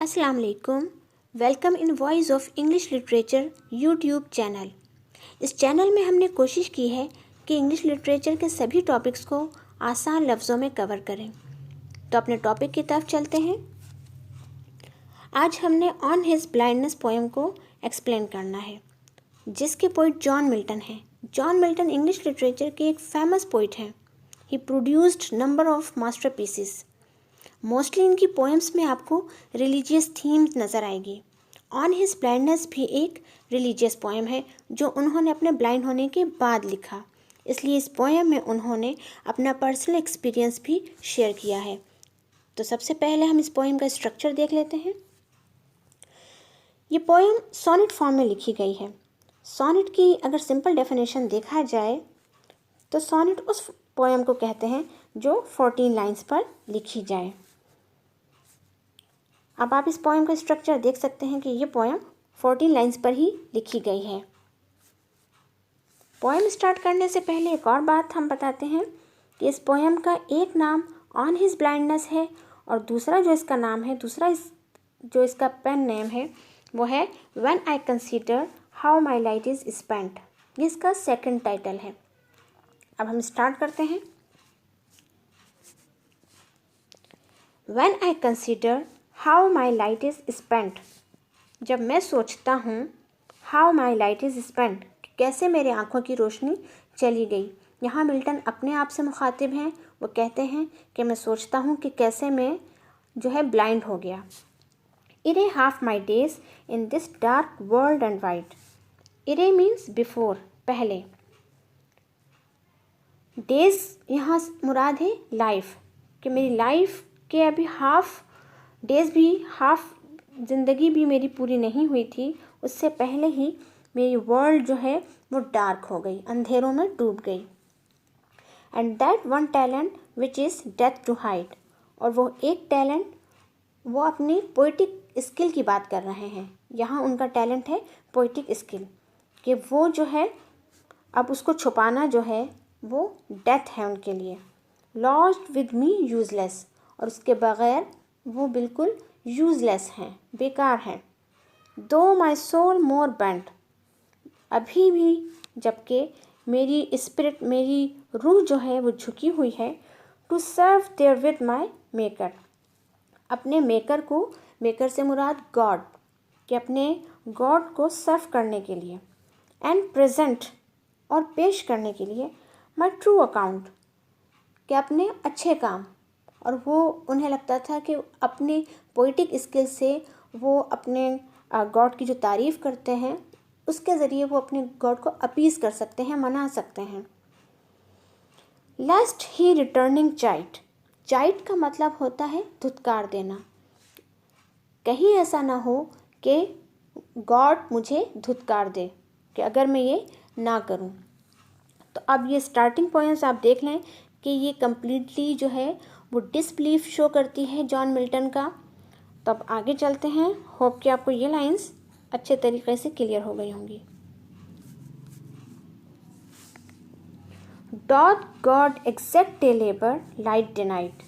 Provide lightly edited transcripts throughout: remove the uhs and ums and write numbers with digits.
अस्सलाम वालेकुम। Welcome in voice of English literature YouTube channel. इस चैनल में हमने कोशिश की है कि इंग्लिश लिटरेचर के सभी टॉपिक्स को आसान लफ्ज़ों में कवर करें। तो अपने टॉपिक की तरफ चलते हैं। आज हमने ऑन हिज ब्लाइंडनेस पोएम को एक्सप्लेन करना है, जिसके पोइट जॉन मिल्टन हैं। जॉन मिल्टन इंग्लिश लिटरेचर के एक फेमस पोइट हैं। ही produced number of masterpieces. Mostly इनकी पोएम्स में आपको रिलीजियस थीम नज़र आएगी। ऑन हिज ब्लाइंडनेस भी एक रिलीजियस पोएम है जो उन्होंने अपने ब्लाइंड होने के बाद लिखा, इसलिए इस पोएम में उन्होंने अपना पर्सनल एक्सपीरियंस भी शेयर किया है। तो सबसे पहले हम इस पोएम का स्ट्रक्चर देख लेते हैं। ये पोएम सोनेट फॉर्म में लिखी गई है। सोनेट की अगर सिंपल डेफिनेशन देखा जाए तो सोनेट उस पोएम को कहते हैं जो 14 लाइन्स पर लिखी जाए। अब आप इस पोएम का स्ट्रक्चर देख सकते हैं कि ये पोएम 14 लाइन्स पर ही लिखी गई है। पोएम स्टार्ट करने से पहले एक और बात हम बताते हैं कि इस पोएम का एक नाम ऑन हिज ब्लाइंडनेस है और दूसरा जो इसका नाम है, जो इसका पेन नेम है वो है when I consider how my light is spent. ये इसका सेकंड टाइटल है। अब हम स्टार्ट करते हैं। When I consider how my light is spent. जब मैं सोचता हूँ how my light is spent, कैसे मेरे आँखों की रोशनी चली गई। यहाँ मिल्टन अपने आप से मुखातिब हैं। वो कहते हैं कि मैं सोचता हूँ कि कैसे मैं जो है ब्लाइंड हो गया। Ere half my days in this dark world and wide. Ere means before, पहले। डेज यहाँ मुराद है लाइफ, कि मेरी लाइफ के अभी हाफ डेज भी, हाफ ज़िंदगी भी मेरी पूरी नहीं हुई थी, उससे पहले ही मेरी वर्ल्ड जो है वो डार्क हो गई, अंधेरों में डूब गई। And that one talent which is death to hide. और वो एक टैलेंट, वो अपनी पोइटिक स्किल की बात कर रहे हैं। यहाँ उनका टैलेंट है पोइटिक स्किल, कि वो जो है अब उसको छुपाना जो है वो डेथ है उनके लिए। लॉस्ट विद मी यूज़लेस, और उसके बग़ैर वो बिल्कुल यूज़लेस हैं, बेकार हैं। दो माई सोल मोर बेंट, अभी भी जबकि मेरी स्पिरिट, मेरी रूह जो है वो झुकी हुई है। To serve therewith my maker, अपने मेकर को, मेकर से मुराद गॉड, कि अपने गॉड को सर्व करने के लिए। एंड प्रेजेंट, और पेश करने के लिए माई ट्रू अकाउंट, कि अपने अच्छे काम। और वो उन्हें लगता था कि अपने पोइटिक स्किल से वो अपने गॉड की जो तारीफ़ करते हैं उसके ज़रिए वो अपने गॉड को अपीज़ कर सकते हैं, मना सकते हैं। लास्ट ही रिटर्निंग चाइट। चाइट का मतलब होता है धुतकार देना। कहीं ऐसा ना हो कि गॉड मुझे धुतकार दे, कि अगर मैं ये ना करूं। तो अब ये स्टार्टिंग पॉइंट्स आप देख लें कि ये कम्प्लीटली जो है वो डिसबिलीफ शो करती है जॉन मिल्टन का। तो अब आगे चलते हैं। होप कि आपको ये लाइंस अच्छे तरीके से क्लियर हो गई होंगी। Doth God exact a labour light denied.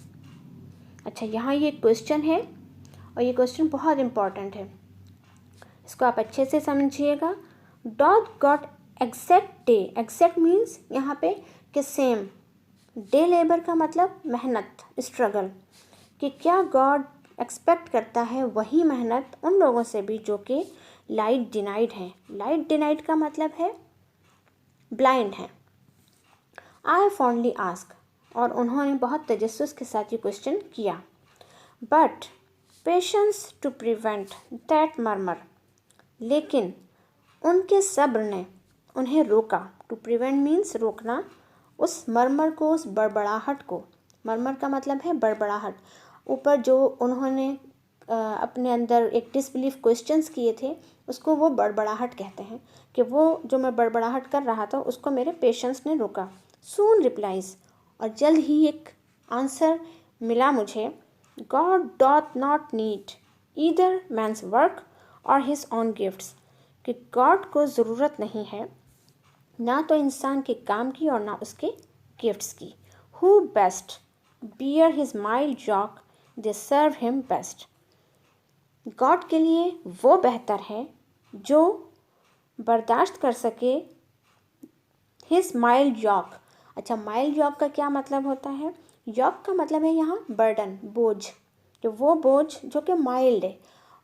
अच्छा, यहाँ ये क्वेश्चन है और ये क्वेश्चन बहुत इम्पॉर्टेंट है, इसको आप अच्छे से समझिएगा। Doth God accept they, accept means यहाँ पे कि सेम। डे लेबर का मतलब मेहनत, स्ट्रगल, कि क्या गॉड एक्सपेक्ट करता है वही मेहनत उन लोगों से भी जो कि लाइट डिनाइड हैं। लाइट डिनाइड का मतलब है ब्लाइंड है। आई फॉन्डली आस्क, और उन्होंने बहुत तजस्सुस के साथ ये क्वेश्चन किया। But patience to prevent that murmur, लेकिन उनके सब्र ने उन्हें रोका। टू प्रिवेंट मीन्स रोकना, उस मरमर को, उस बड़बड़ाहट को। मरमर का मतलब है बड़बड़ाहट। ऊपर जो उन्होंने अपने अंदर एक डिसबिलीफ क्वेश्चंस किए थे उसको वो बड़बड़ाहट कहते हैं, कि वो जो मैं बड़बड़ाहट कर रहा था उसको मेरे पेशेंस ने रोका। सून रिप्लाइज, और जल्द ही एक आंसर मिला मुझे। God doth not need either man's work or his own gifts, कि गॉड को ज़रूरत नहीं है ना तो इंसान के काम की और ना उसके गिफ्ट्स की। Who best bear his mild yoke, they serve him best. God के लिए वो बेहतर है जो बर्दाश्त कर सके हिज माइल्ड यॉक। अच्छा, माइल्ड यॉक का क्या मतलब होता है? यॉक का मतलब है यहाँ बर्डन, बोझ, कि वो बोझ जो कि माइल्ड है।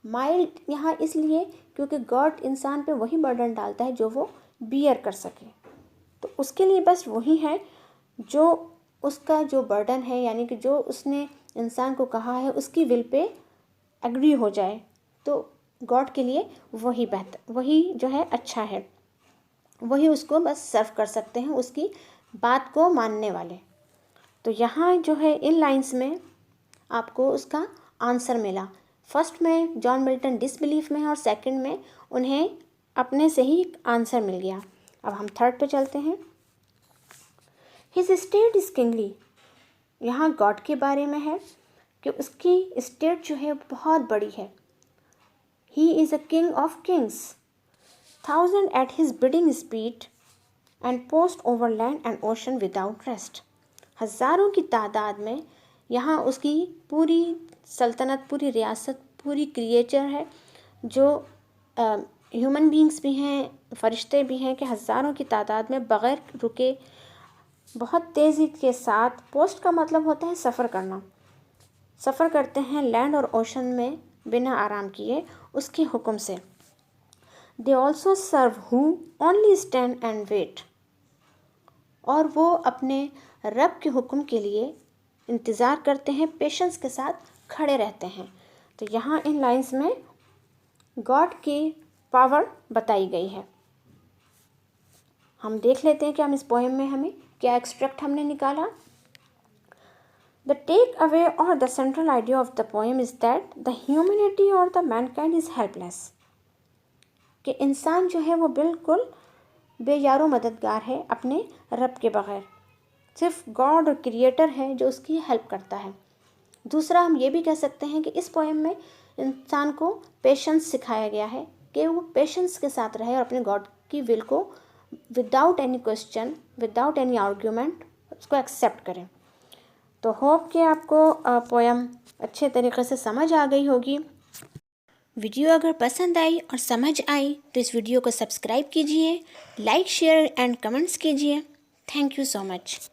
माइल्ड यहाँ इसलिए क्योंकि गॉड इंसान पे वही बर्डन डालता है जो वो बियर कर सके। तो उसके लिए बस वही है जो उसका जो बर्डन है, यानी कि जो उसने इंसान को कहा है उसकी विल पे एग्री हो जाए। तो गॉड के लिए वही बेहतर, वही जो है अच्छा है, वही उसको बस सर्व कर सकते हैं, उसकी बात को मानने वाले। तो यहाँ जो है इन लाइंस में आपको उसका आंसर मिला। फर्स्ट में जॉन मिल्टन डिसबिलीफ में है और सेकंड में उन्हें अपने से ही आंसर मिल गया। अब हम थर्ड पे चलते हैं। His state is kingly. यहाँ गॉड के बारे में है कि उसकी स्टेट जो है बहुत बड़ी है। He is a king of Kings, 1000 at his bidding speed and post over land and ocean without rest. हज़ारों की तादाद में यहाँ उसकी पूरी सल्तनत, पूरी रियासत, पूरी क्रिएचर है, जो ह्यूमन बींग्स भी हैं, फरिश्ते भी हैं, कि हज़ारों की तादाद में बग़ैर रुके बहुत तेज़ी के साथ, पोस्ट का मतलब होता है सफ़र करना, सफ़र करते हैं लैंड और ओशन में बिना आराम किए उसके हुक्म से। They also serve who only stand and wait. और वो अपने रब के हुक्म के लिए इंतज़ार करते हैं, पेशेंस के साथ खड़े रहते हैं। तो यहाँ इन लाइंस में गॉड की पावर बताई गई है। हम देख लेते हैं कि हम इस पोएम में हमें क्या एक्सट्रैक्ट हमने निकाला। द टेक अवे और the central idea of the poem is that the humanity और द मैनकाइंड इज़ हेल्पलेस। कि इंसान जो है वो बिल्कुल बेयारो मददगार है अपने रब के बग़ैर, सिर्फ गॉड और क्रिएटर है जो उसकी हेल्प करता है। दूसरा, हम ये भी कह सकते हैं कि इस पोएम में इंसान को पेशेंस सिखाया गया है कि वो पेशेंस के साथ रहे और अपने गॉड की विल को without any question, without any argument उसको एक्सेप्ट करें। तो होप कि आपको पोएम अच्छे तरीके से समझ आ गई होगी। वीडियो अगर पसंद आई और समझ आई तो इस वीडियो को सब्सक्राइब कीजिए, लाइक, शेयर एंड कमेंट्स कीजिए। Thank you so much.